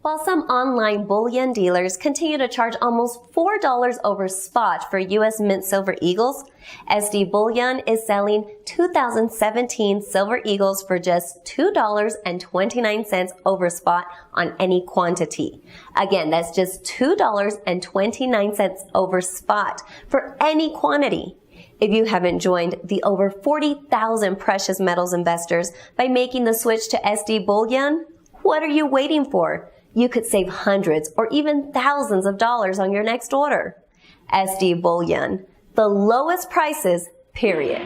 While some online bullion dealers continue to charge almost $4 over spot for U.S. Mint Silver Eagles, SD Bullion is selling 2017 Silver Eagles for just $2.29 over spot on any quantity. Again, that's just $2.29 over spot for any quantity. If you haven't joined the over 40,000 precious metals investors by making the switch to SD Bullion, what are you waiting for? You could save hundreds or even thousands of dollars on your next order. SD Bullion, the lowest prices, period.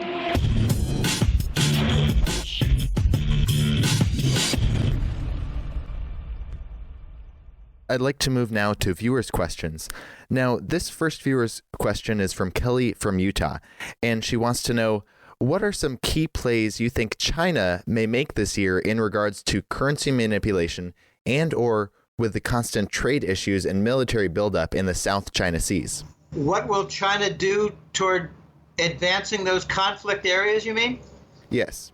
I'd like to move now to viewers' questions. Now, this first viewer's question is from Kelly from Utah, and she wants to know, what are some key plays you think China may make this year in regards to currency manipulation and or with the constant trade issues and military buildup in the South China Seas? What will China do toward advancing those conflict areas, you mean? Yes.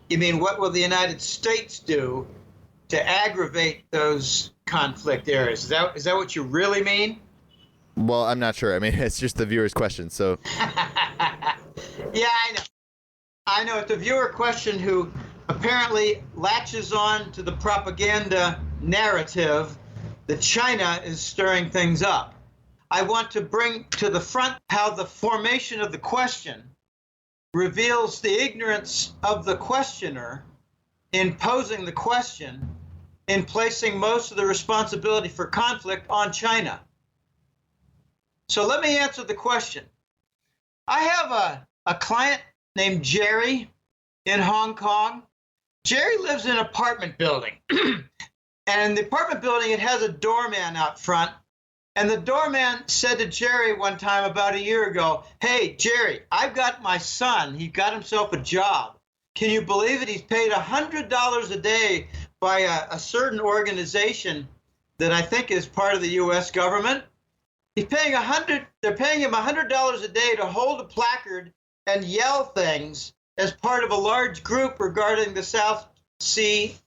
You mean what will the United States do to aggravate those conflict areas? Is that what you really mean? Well, I'm not sure. I mean, it's just the viewer's question, so. Yeah, I know. I know. It's a viewer question who apparently latches on to the propaganda narrative that China is stirring things up. I want to bring to the front how the formation of the question reveals the ignorance of the questioner in posing the question, in placing most of the responsibility for conflict on China. So let me answer the question. I have a client named Jerry in Hong Kong. Jerry lives in an apartment building. And in the apartment building, it has a doorman out front. And the doorman said to Jerry one time about a year ago, "Hey, Jerry, I've got my son. He got himself a job. Can you believe it? He's paid $100 a day by a certain organization that I think is part of the U.S. government. They're paying him $100 a day to hold a placard and yell things as part of a large group regarding the South Sea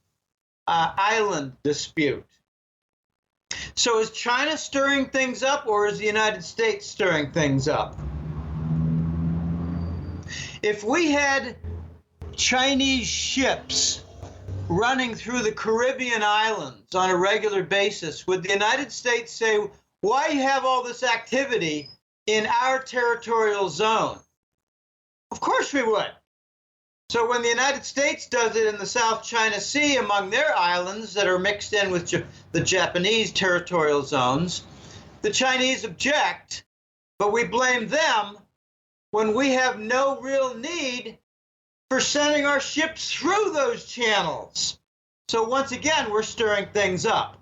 island dispute." So is China stirring things up, or is the United States stirring things up? If we had Chinese ships running through the Caribbean islands on a regular basis, would the United States say, "Why you have all this activity in our territorial zone?" Of course we would. So when the United States does it in the South China Sea among their islands that are mixed in with the Japanese territorial zones, the Chinese object, but we blame them when we have no real need for sending our ships through those channels. So once again, we're stirring things up.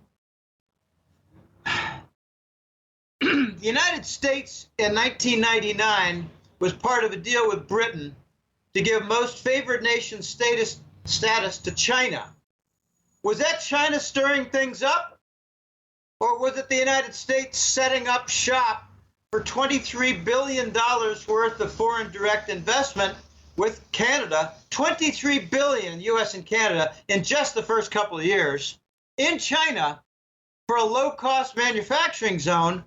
The United States in 1999 was part of a deal with Britain to give most favored nation status to China. Was that China stirring things up? Or was it the United States setting up shop for $23 billion worth of foreign direct investment with Canada, $23 billion, U.S. and Canada, in just the first couple of years, in China for a low-cost manufacturing zone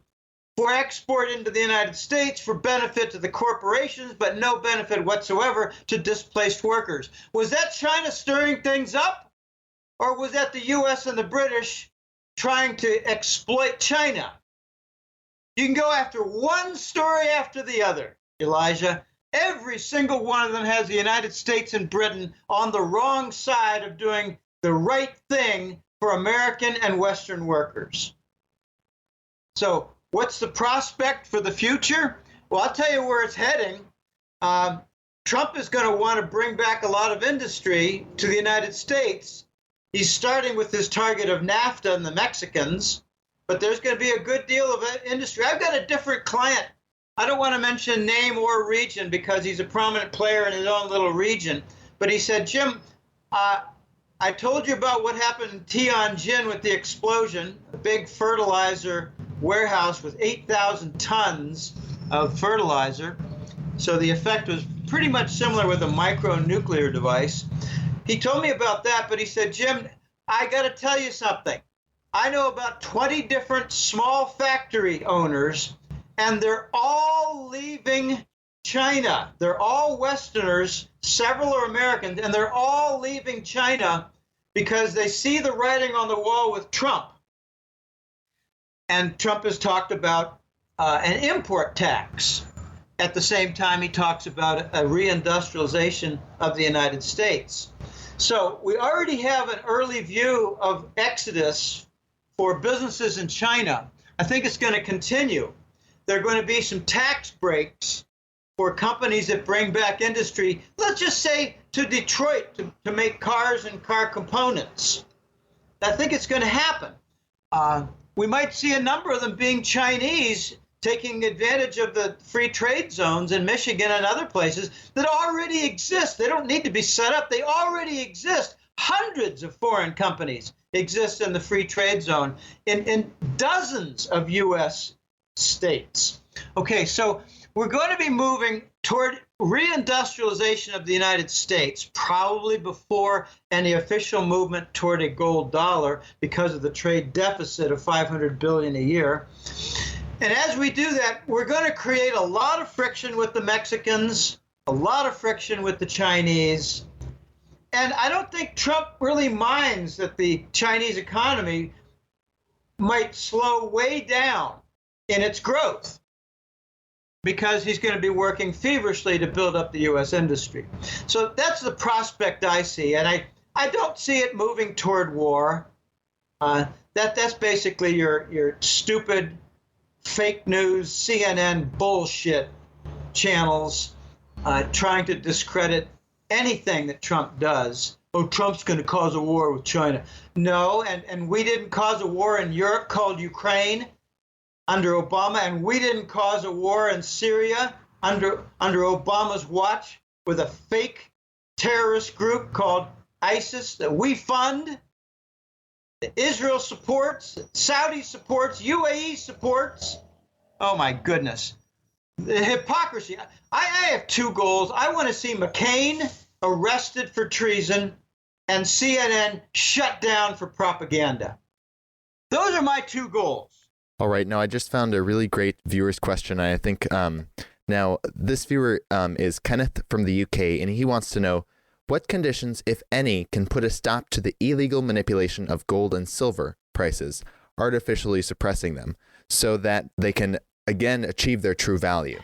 for export into the United States for benefit to the corporations, but no benefit whatsoever to displaced workers? Was that China stirring things up? Or was that the U.S. and the British trying to exploit China? You can go after one story after the other, Elijah. Every single one of them has the United States and Britain on the wrong side of doing the right thing for American and Western workers. So what's the prospect for the future? Well, I'll tell you where it's heading. Trump is going to want to bring back a lot of industry to the United States. He's starting with his target of NAFTA and the Mexicans, but there's going to be a good deal of industry. I've got a different client. I don't want to mention name or region because he's a prominent player in his own little region. But he said, "Jim, I told you about what happened in Tianjin with the explosion, a big fertilizer warehouse with 8,000 tons of fertilizer. So the effect was pretty much similar with a micronuclear device." He told me about that, but he said, "Jim, I got to tell you something. I know about 20 different small factory owners, and they're all leaving China. They're all Westerners, several are Americans, and they're all leaving China because they see the writing on the wall with Trump. And Trump has talked about an import tax. At the same time, he talks about a reindustrialization of the United States. So we already have an early view of exodus for businesses in China. I think it's going to continue. There are going to be some tax breaks for companies that bring back industry, let's just say to Detroit to make cars and car components. I think it's going to happen. We might see a number of them being Chinese, taking advantage of the free trade zones in Michigan and other places that already exist. They don't need to be set up. They already exist. Hundreds of foreign companies exist in the free trade zone in dozens of U.S. states. Okay, so we're going to be moving toward reindustrialization of the United States, probably before any official movement toward a gold dollar because of the trade deficit of $500 billion a year. And as we do that, we're going to create a lot of friction with the Mexicans, a lot of friction with the Chinese. And I don't think Trump really minds that the Chinese economy might slow way down in its growth because he's going to be working feverishly to build up the U.S. industry. So that's the prospect I see. And I don't see it moving toward war. That's basically your stupid fake news, CNN bullshit channels trying to discredit anything that Trump does. Oh, Trump's going to cause a war with China. No, and we didn't cause a war in Europe called Ukraine under Obama, and we didn't cause a war in Syria under Obama's watch with a fake terrorist group called ISIS that we fund, that Israel supports, that Saudi supports, UAE supports. Oh my goodness. The hypocrisy. I have two goals. I want to see McCain arrested for treason and CNN shut down for propaganda. Those are my two goals. All right. Now, I just found a really great viewer's question. I think now this viewer is Kenneth from the UK, and he wants to know what conditions, if any, can put a stop to the illegal manipulation of gold and silver prices, artificially suppressing them so that they can, again, achieve their true value.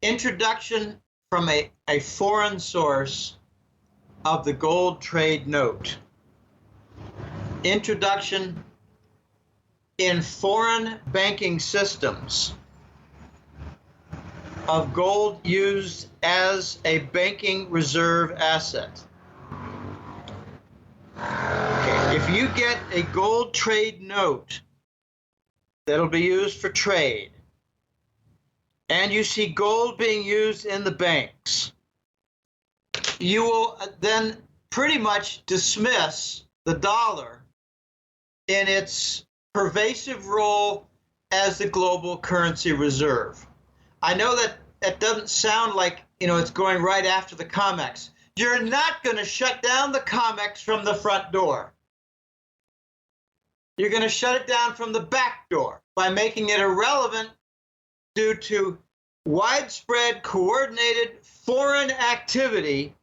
Introduction from a foreign source of the gold trade note. Introduction in foreign banking systems of gold used as a banking reserve asset. Okay. If you get a gold trade note that'll be used for trade, and you see gold being used in the banks, you will then pretty much dismiss the dollar in its pervasive role as the global currency reserve. I know that doesn't sound like, it's going right after the COMEX. You're not going to shut down the COMEX from the front door. You're going to shut it down from the back door by making it irrelevant due to widespread coordinated foreign activity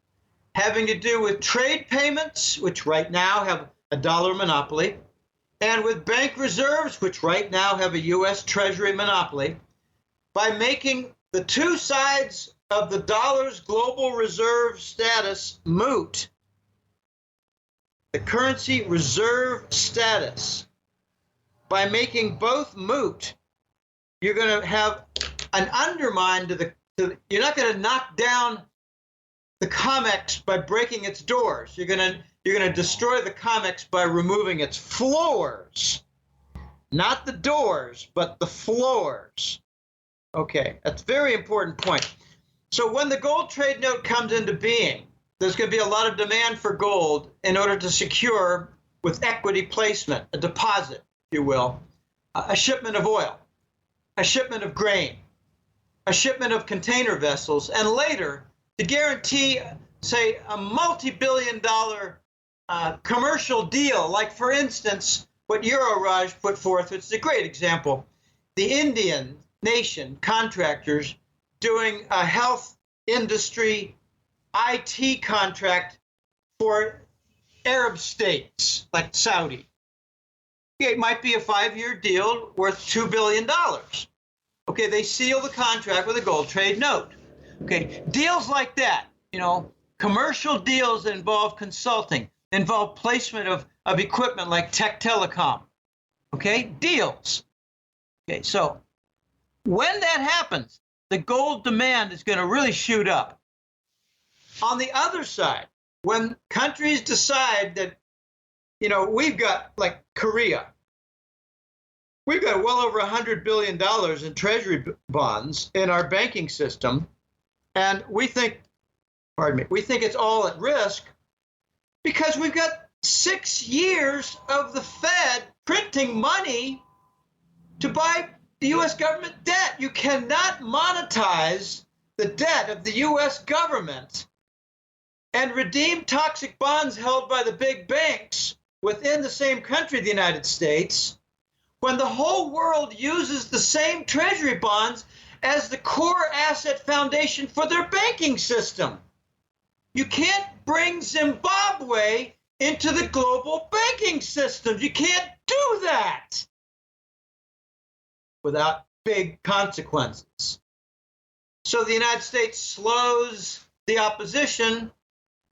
having to do with trade payments, which right now have a dollar monopoly, and with bank reserves, which right now have a U.S. Treasury monopoly, by making the two sides of the dollar's global reserve status moot. The currency reserve status. By making both moot, you're going to have an undermine you're not going to knock down the COMEX by breaking its doors. You're going to destroy the COMEX by removing its floors. Not the doors, but the floors. Okay, that's a very important point. So when the gold trade note comes into being, there's going to be a lot of demand for gold in order to secure, with equity placement, a deposit, if you will, a shipment of oil, a shipment of grain, a shipment of container vessels, and later to guarantee, say, a multi-billion-dollar commercial deal, like, for instance, what Euroraj put forth, which is a great example. The Indian nation contractors doing a health industry IT contract for Arab states like Saudi. It might be a 5-year deal worth $2 billion. Okay, they seal the contract with a gold trade note. Okay, deals like that, commercial deals that involve consulting, involve placement of equipment like tech telecom. Okay, deals. Okay, so when that happens, the gold demand is going to really shoot up. On the other side, when countries decide that, we've got like Korea, we've got well over $100 billion in treasury bonds in our banking system, and we think it's all at risk because we've got 6 years of the Fed printing money to buy the U.S. government debt. You cannot monetize the debt of the U.S. government and redeem toxic bonds held by the big banks within the same country, the United States, when the whole world uses the same treasury bonds as the core asset foundation for their banking system. You can't bring Zimbabwe into the global banking system. You can't do that without big consequences. So the United States slows the opposition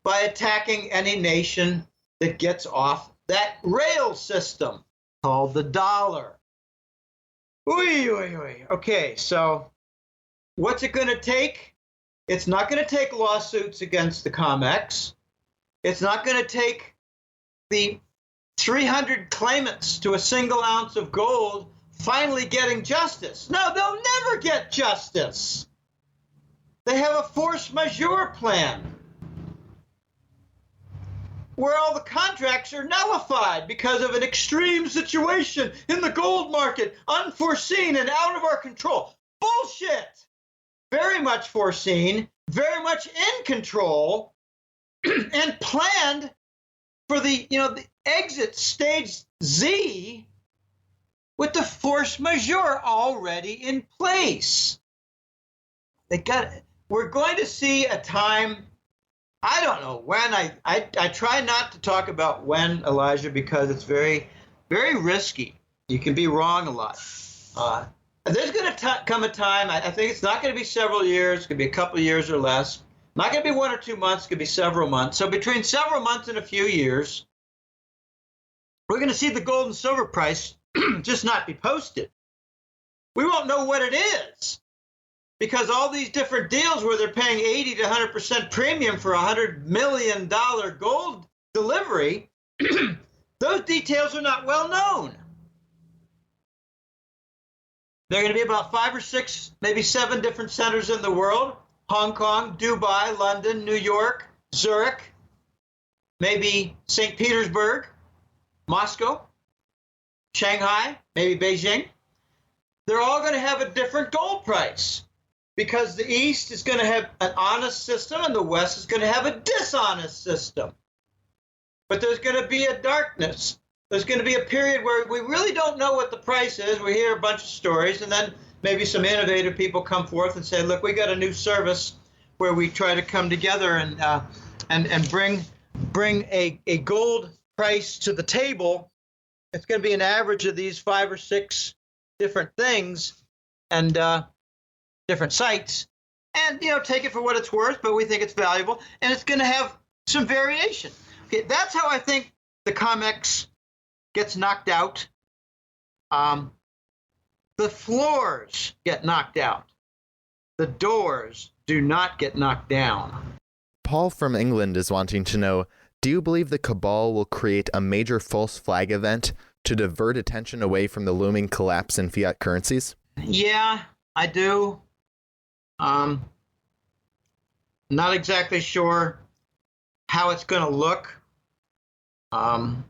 by attacking any nation that gets off that rail system called the dollar. Okay, so what's it going to take? It's not going to take lawsuits against the COMEX. It's not going to take the 300 claimants to a single ounce of gold finally getting justice. No, they'll never get justice. They have a force majeure plan where all the contracts are nullified because of an extreme situation in the gold market, unforeseen and out of our control. Bullshit! Very much foreseen, very much in control, and planned for the exit stage Z with the force majeure already in place. We're going to see a time. I don't know when. I try not to talk about when, Elijah, because it's very, very risky. You can be wrong a lot. There's going to come a time, I think it's not going to be several years. It's going to be a couple of years or less. Not going to be 1 or 2 months. It's going to be several months. So between several months and a few years, we're going to see the gold and silver price just not be posted. We won't know what it is, because all these different deals where they're paying 80 to 100% premium for $100 million gold delivery, those details are not well known. There are going to be about 5 or 6, maybe 7 different centers in the world: Hong Kong, Dubai, London, New York, Zurich, maybe St. Petersburg, Moscow, Shanghai, maybe Beijing. They're all going to have a different gold price, because the East is going to have an honest system and the West is going to have a dishonest system. But there's going to be a darkness. There's going to be a period where we really don't know what the price is. We hear a bunch of stories, and then maybe some innovative people come forth and say, look, we got a new service where we try to come together and bring a gold price to the table. It's going to be an average of these 5 or 6 different things and different sites, and take it for what it's worth, but we think it's valuable, and it's going to have some variation. Okay, that's how I think the COMEX gets knocked out. The floors get knocked out. The doors do not get knocked down. Paul from England is wanting to know, do you believe the cabal will create a major false flag event to divert attention away from the looming collapse in fiat currencies? Yeah, I do. Not exactly sure how it's going to look. I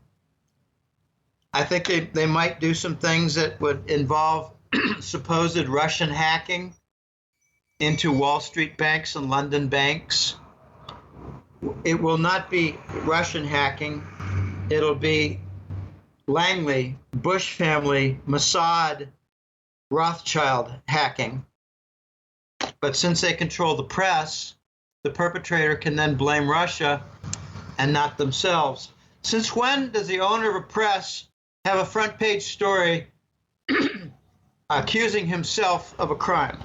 think they might do some things that would involve supposed Russian hacking into Wall Street banks and London banks. It will not be Russian hacking. It'll be Langley, Bush family, Mossad, Rothschild hacking. But since they control the press, the perpetrator can then blame Russia and not themselves. Since when does the owner of a press have a front page story accusing himself of a crime?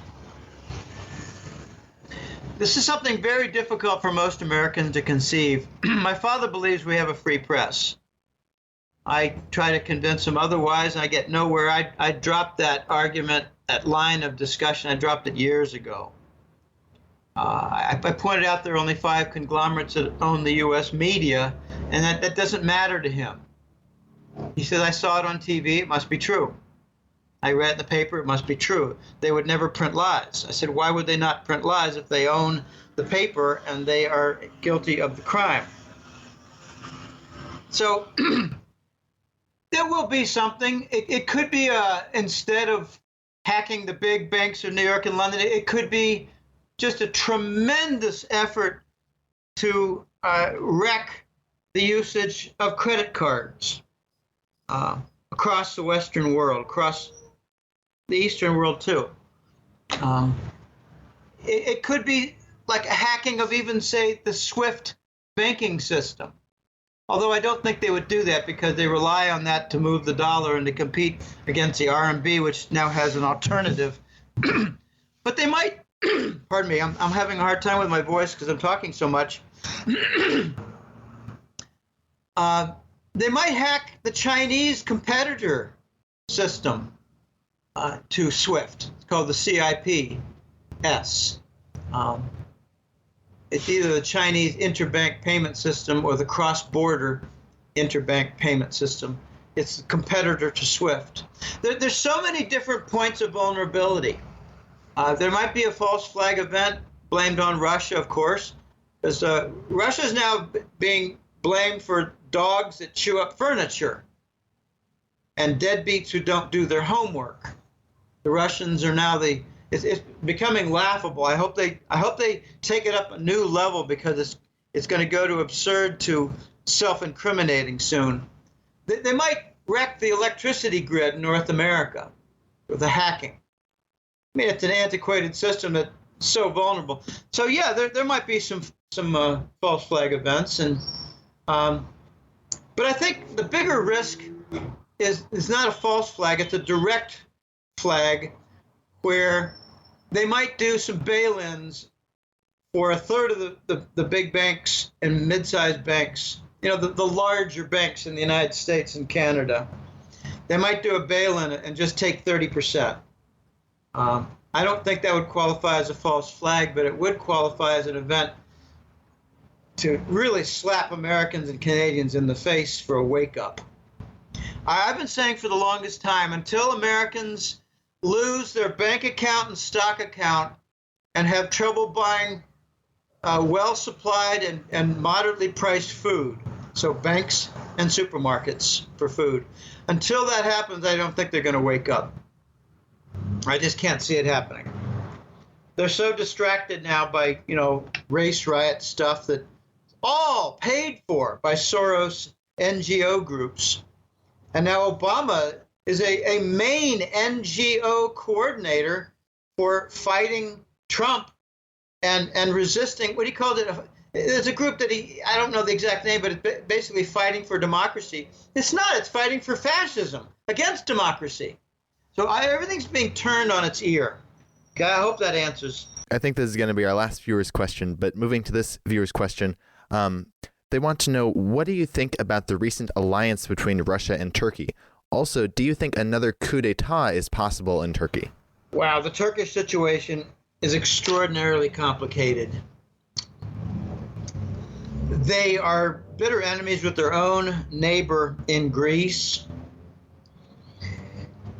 This is something very difficult for most Americans to conceive. My father believes we have a free press. I try to convince him otherwise, and I get nowhere. I dropped that argument, that line of discussion. I dropped it years ago. I pointed out there are only 5 conglomerates that own the U.S. media, and that doesn't matter to him. He said, I saw it on TV. It must be true. I read it in the paper. It must be true. They would never print lies. I said, why would they not print lies if they own the paper and they are guilty of the crime? So there will be something. It could be, instead of hacking the big banks of New York and London, it could be just a tremendous effort to wreck the usage of credit cards across the Western world, across the Eastern world too. It could be like a hacking of even, say, the SWIFT banking system. Although I don't think they would do that because they rely on that to move the dollar and to compete against the RMB, which now has an alternative. But they might, pardon me, I'm having a hard time with my voice because I'm talking so much. They might hack the Chinese competitor system to SWIFT. It's called the CIPS. It's either the Chinese interbank payment system or the cross-border interbank payment system. It's the competitor to SWIFT. There's so many different points of vulnerability. There might be a false flag event blamed on Russia, of course, because Russia is now being blamed for dogs that chew up furniture and deadbeats who don't do their homework. The Russians are now it's becoming laughable. I hope they take it up a new level because it's going to go to absurd to self-incriminating soon. They might wreck the electricity grid in North America with the hacking. I mean, it's an antiquated system that's so vulnerable. So yeah, there might be some false flag events, and but I think the bigger risk is not a false flag; it's a direct flag, where they might do some bail-ins for a third of the big banks and mid-sized banks, the larger banks in the United States and Canada. They might do a bail-in and just take 30%. I don't think that would qualify as a false flag, but it would qualify as an event to really slap Americans and Canadians in the face for a wake-up. I've been saying for the longest time, until Americans lose their bank account and stock account and have trouble buying well-supplied and moderately priced food, so banks and supermarkets for food, until that happens, I don't think they're going to wake up. I just can't see it happening. They're so distracted now by, race riot stuff that all paid for by Soros NGO groups. And now Obama is a main NGO coordinator for fighting Trump and resisting, what he called it, there's a group that I don't know the exact name, but it's basically fighting for democracy. It's not, it's fighting for fascism against democracy. So everything's being turned on its ear. Okay, I hope that answers. I think this is going to be our last viewer's question, but moving to this viewer's question, they want to know, what do you think about the recent alliance between Russia and Turkey? Also, do you think another coup d'etat is possible in Turkey? Wow, the Turkish situation is extraordinarily complicated. They are bitter enemies with their own neighbor in Greece.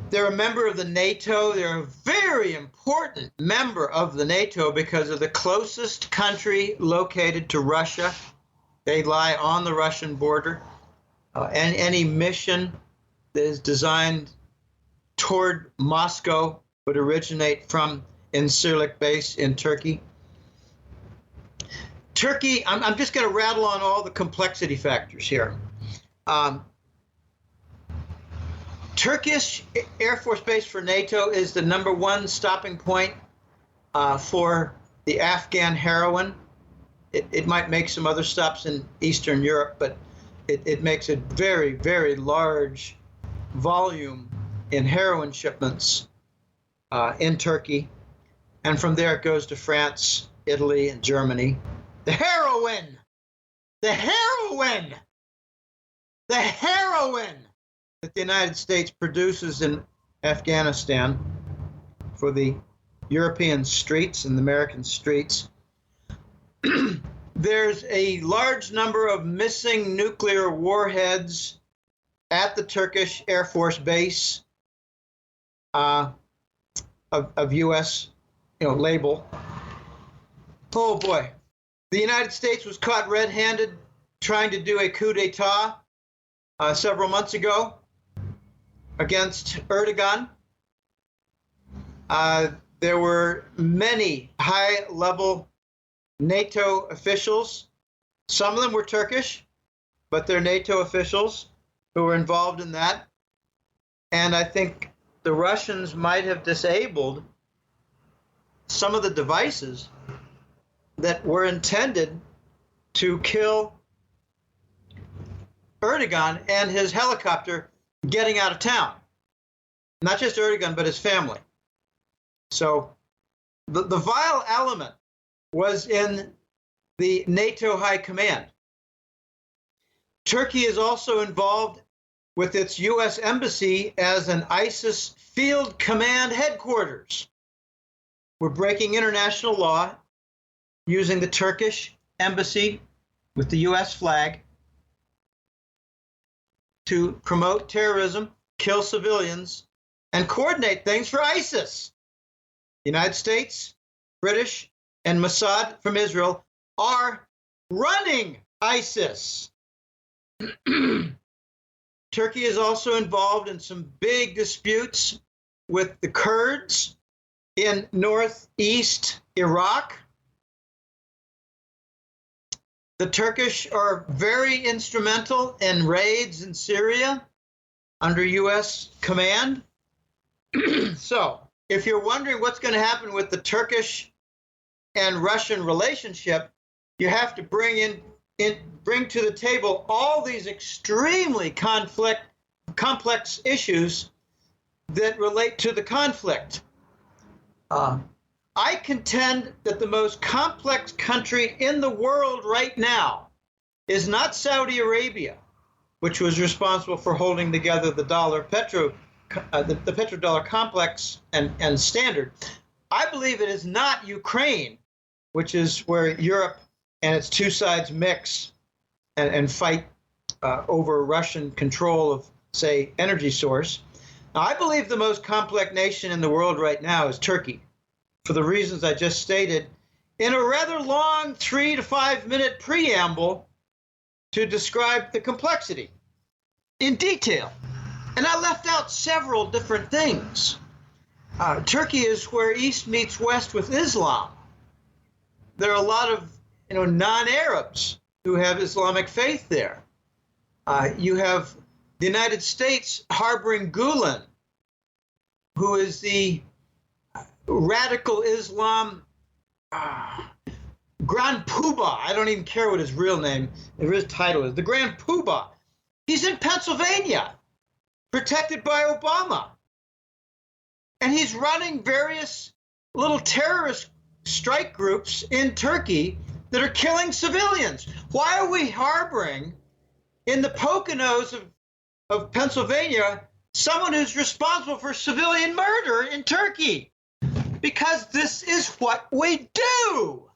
They're a member of the NATO. They're a very important member of the NATO because of the closest country located to Russia. They lie on the Russian border. And any mission that is designed toward Moscow would originate from Incirlik base in Turkey. Turkey, I'm just going to rattle on all the complexity factors here. Turkish Air Force Base for NATO is the #1 stopping point for the Afghan heroin. It might make some other stops in Eastern Europe, but it makes a very, very large volume in heroin shipments in Turkey. And from there it goes to France, Italy, and Germany. The heroin! The heroin! The heroin that the United States produces in Afghanistan for the European streets and the American streets. There's a large number of missing nuclear warheads at the Turkish Air Force Base of U.S. label. Oh boy. The United States was caught red-handed trying to do a coup d'etat several months ago against Erdogan. There were many high-level NATO officials. Some of them were Turkish, but they're NATO officials who were involved in that. And I think the Russians might have disabled some of the devices that were intended to kill Erdogan and his helicopter getting out of town. Not just Erdogan, but his family. So the vile element was in the NATO High Command. Turkey is also involved with its U.S. embassy as an ISIS field command headquarters. We're breaking international law using the Turkish embassy with the U.S. flag to promote terrorism, kill civilians, and coordinate things for ISIS. The United States, British, and Mossad from Israel are running ISIS. Turkey is also involved in some big disputes with the Kurds in northeast Iraq. The Turkish are very instrumental in raids in Syria under U.S. command. So, if you're wondering what's going to happen with the Turkish and Russian relationship, you have to bring to the table all these extremely complex issues that relate to the conflict. I contend that the most complex country in the world right now is not Saudi Arabia, which was responsible for holding together the the petrodollar complex and standard. I believe it is not Ukraine, which is where Europe and its two sides mix and fight over Russian control of, say, energy source. Now, I believe the most complex nation in the world right now is Turkey, for the reasons I just stated, in a rather long 3 to 5 minute preamble to describe the complexity in detail. And I left out several different things. Turkey is where East meets West with Islam. There are a lot of non-Arabs who have Islamic faith there. You have the United States harboring Gulen, who is the radical Islam Grand Poobah. I don't even care what his real name, his title is. The Grand Poobah. He's in Pennsylvania, protected by Obama. And he's running various little terrorist strike groups in Turkey that are killing civilians. Why are we harboring in the Poconos of Pennsylvania someone who's responsible for civilian murder in Turkey? Because this is what we do.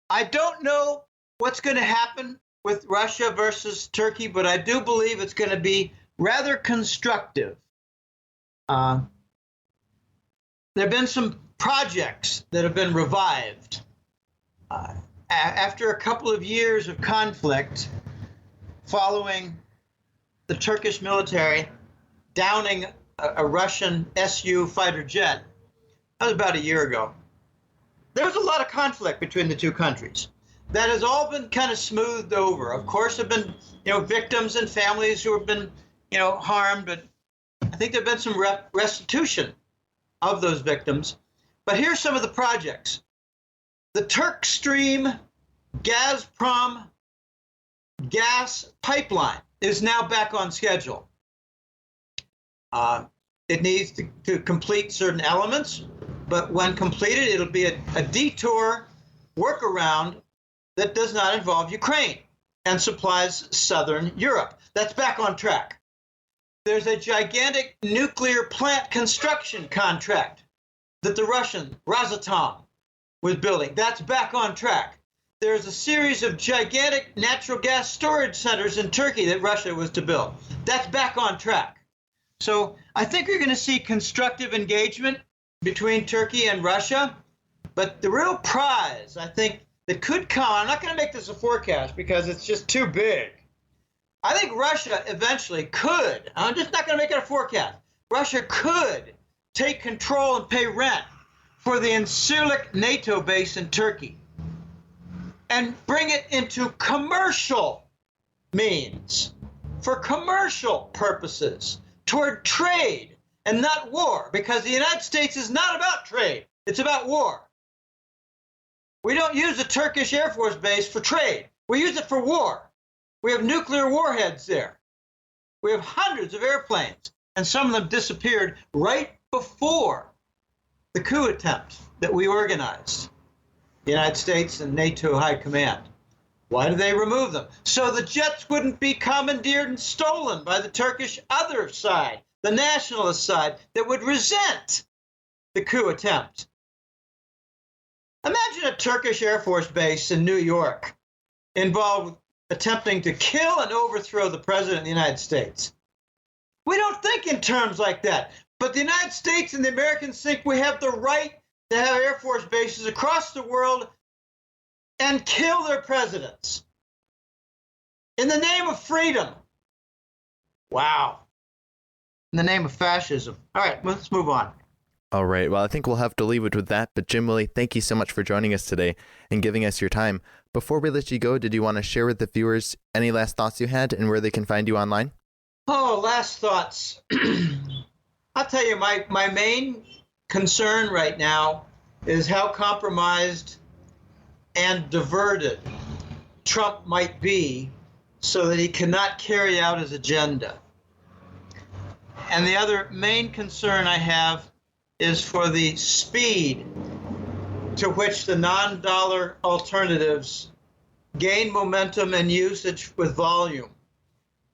I don't know what's going to happen with Russia versus Turkey, but I do believe it's going to be rather constructive. There have been some projects that have been revived. After a couple of years of conflict following the Turkish military downing a Russian Su fighter jet, that was about a year ago. There was a lot of conflict between the two countries. That has all been kind of smoothed over. Of course, there have been victims and families who have been harmed, but I think there have been some restitution of those victims. But here's some of the projects. The Turk Stream Gazprom gas pipeline is now back on schedule. It needs to complete certain elements, but when completed, it'll be a detour workaround that does not involve Ukraine and supplies Southern Europe. That's back on track. There's a gigantic nuclear plant construction contract that the Russian Rosatom was building. That's back on track. There's a series of gigantic natural gas storage centers in Turkey that Russia was to build. That's back on track. So I think you're going to see constructive engagement between Turkey and Russia. But the real prize, I think, that could come, I'm not going to make this a forecast because it's just too big. I think Russia eventually could, I'm just not going to make it a forecast, Russia could take control and pay rent for the Incirlik NATO base in Turkey and bring it into commercial means, for commercial purposes, toward trade and not war, because the United States is not about trade, it's about war. We don't use the Turkish Air Force base for trade. We use it for war. We have nuclear warheads there. We have hundreds of airplanes, and some of them disappeared right before the coup attempt that we organized, the United States and NATO High Command. Why do they remove them? So the jets wouldn't be commandeered and stolen by the Turkish other side, the nationalist side, that would resent the coup attempt. Imagine a Turkish Air Force base in New York involved with attempting to kill and overthrow the President of the United States. We don't think in terms like that. But the United States and the Americans think we have the right to have Air Force bases across the world and kill their presidents in the name of freedom. Wow. In the name of fascism. All right, let's move on. All right. Well, I think we'll have to leave it with that. But Jim, Willie, thank you so much for joining us today and giving us your time. Before we let you go, did you want to share with the viewers any last thoughts you had and where they can find you online? Oh, last thoughts. I'll tell you, my main concern right now is how compromised and diverted Trump might be so that he cannot carry out his agenda. And the other main concern I have is for the speed to which the non-dollar alternatives gain momentum and usage with volume.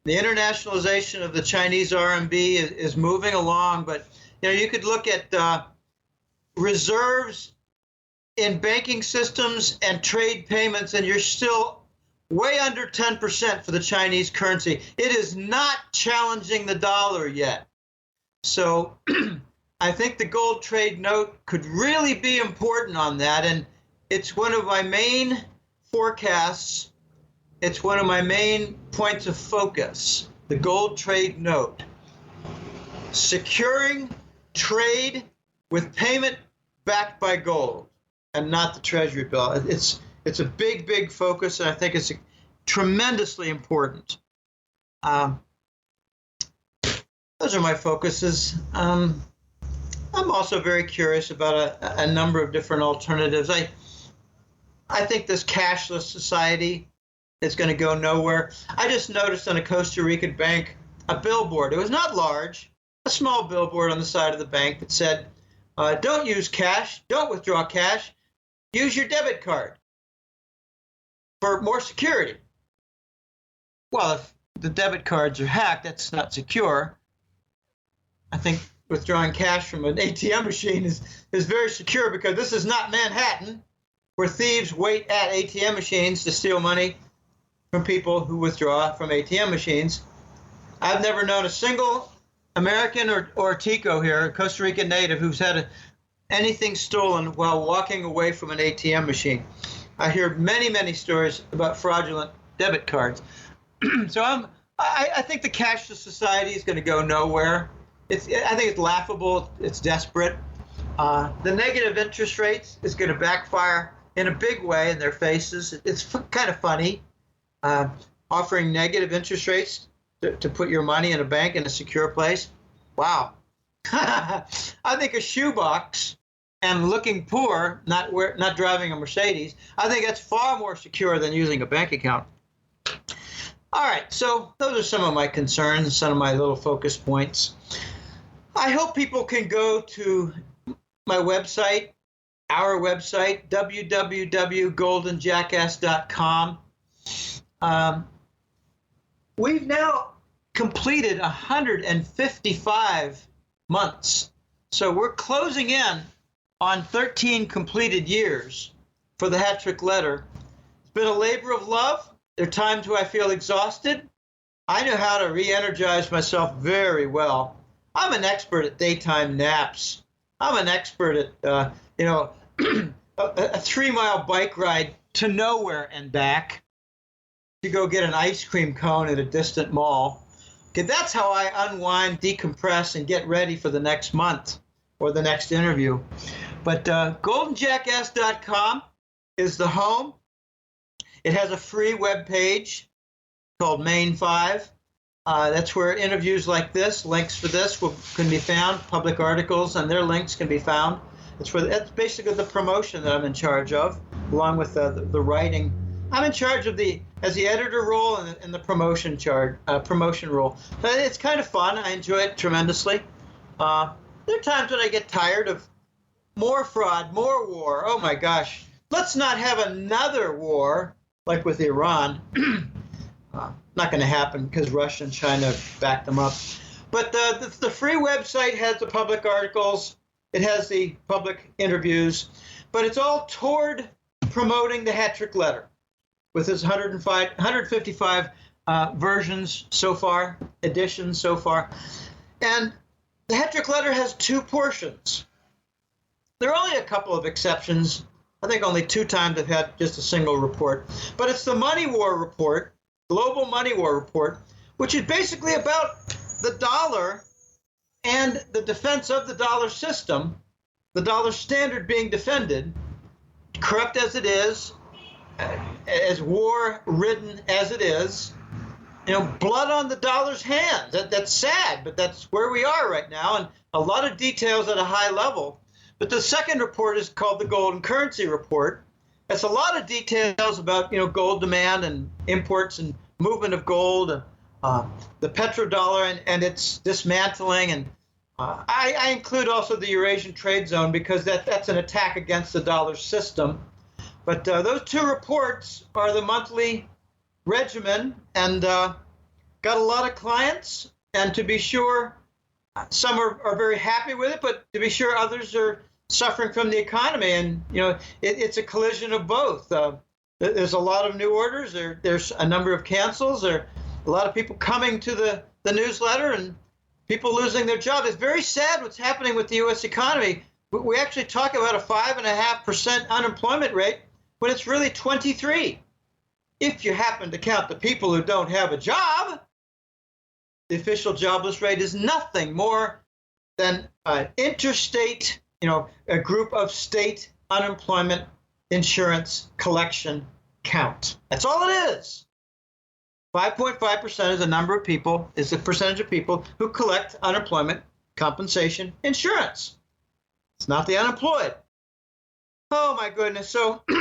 The internationalization of the Chinese RMB is moving along, but you could look at reserves in banking systems and trade payments, and you're still way under 10% for the Chinese currency. It is not challenging the dollar yet. So I think the gold trade note could really be important on that, and it's one of my main forecasts. It's one of my main points of focus, the gold trade note. Securing trade with payment backed by gold and not the Treasury bill. It's a big, big focus, and I think it's tremendously important. Those are my focuses. I'm also very curious about a number of different alternatives. I think this cashless society is going to go nowhere. I just noticed on a Costa Rican bank a billboard. It was not large, a small billboard on the side of the bank that said, don't use cash, don't withdraw cash, use your debit card for more security. Well, if the debit cards are hacked, that's not secure. I think withdrawing cash from an ATM machine is very secure, because this is not Manhattan, where thieves wait at ATM machines to steal money from people who withdraw from ATM machines. I've never known a single American or Tico here, a Costa Rican native, who's had anything stolen while walking away from an ATM machine. I hear many, many stories about fraudulent debit cards. So I think the cashless society is going to go nowhere. I think it's laughable. It's desperate. The negative interest rates is going to backfire in a big way in their faces. It's kind of funny, offering negative interest rates to put your money in a bank in a secure place? Wow. I think a shoebox and looking poor, not driving a Mercedes, I think that's far more secure than using a bank account. All right, so those are some of my concerns, some of my little focus points. I hope people can go to my website, our website, www.goldenjackass.com. We've now completed 155 months. So we're closing in on 13 completed years for the Hat Trick Letter. It's been a labor of love. There are times where I feel exhausted. I know how to re-energize myself very well. I'm an expert at daytime naps. I'm an expert at, a 3-mile bike ride to nowhere and back to go get an ice cream cone at a distant mall. Okay, that's how I unwind, decompress, and get ready for the next month or the next interview. But goldenjackass.com is the home. It has a free web page called Main 5. That's where interviews like this, links for this can be found. Public articles and their links can be found. That's basically the promotion that I'm in charge of, along with the writing. I'm in charge of as the editor role and the promotion role. But it's kind of fun. I enjoy it tremendously. There are times when I get tired of more fraud, more war. Oh my gosh. Let's not have another war like with Iran. Not going to happen because Russia and China back them up. But the free website has the public articles. It has the public interviews. But it's all toward promoting the Hat Trick Letter with its 155 versions so far, editions so far. And the Hat Trick Letter has 2 portions. There are only a couple of exceptions. I think only 2 times I've had just a single report. But it's the Money War Report, Global Money War Report, which is basically about the dollar and the defense of the dollar system, the dollar standard being defended, corrupt as it is, as war-ridden as it is, blood on the dollar's hands. That's sad, but that's where we are right now, and a lot of details at a high level. But the second report is called the Golden Currency Report. It's a lot of details about, gold demand and imports and movement of gold, the petrodollar and its dismantling. And I include also the Eurasian Trade Zone because that's an attack against the dollar system. But those 2 reports are the monthly regimen, and got a lot of clients. And to be sure, some are very happy with it, but to be sure, others are suffering from the economy. And, it's a collision of both. There's a lot of new orders. There's a number of cancels. There are a lot of people coming to the newsletter and people losing their jobs. It's very sad what's happening with the U.S. economy. We actually talk about a 5.5% unemployment rate when it's really 23%. If you happen to count the people who don't have a job, the official jobless rate is nothing more than an interstate, a group of state unemployment insurance collection count. That's all it is. 5.5% is the percentage of people who collect unemployment compensation insurance. It's not the unemployed. Oh my goodness. So, we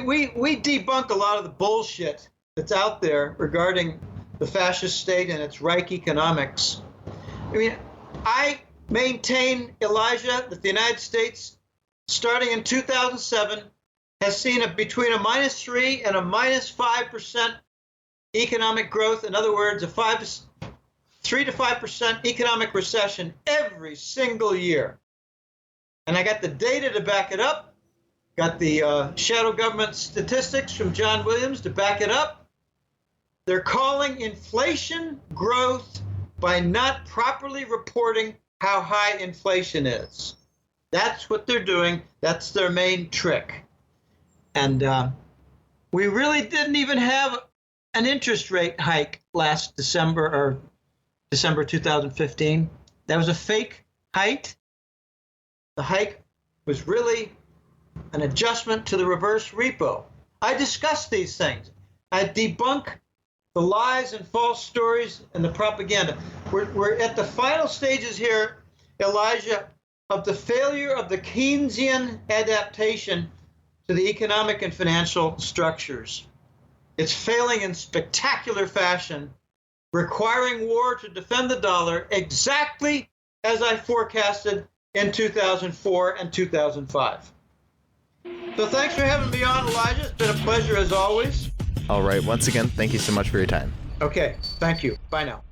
debunk a lot of the bullshit that's out there regarding the fascist state and its Reich economics. I maintain, Elijah, that the United States, starting in 2007, has seen between a -3 and a -5% economic growth. In other words, a 3 to 5% economic recession every single year. And I got the data to back it up. Got the shadow government statistics from John Williams to back it up. They're calling inflation growth by not properly reporting how high inflation is. That's what they're doing. That's their main trick. And we really didn't even have an interest rate hike last December or December 2015. That was a fake hike. The hike was really an adjustment to the reverse repo. I discuss these things. I debunk the lies and false stories and the propaganda. We're at the final stages here, Elijah, of the failure of the Keynesian adaptation to the economic and financial structures. It's failing in spectacular fashion, requiring war to defend the dollar exactly as I forecasted in 2004 and 2005. So thanks for having me on, Elijah. It's been a pleasure as always. All right. Once again, thank you so much for your time. Okay, thank you. Bye now.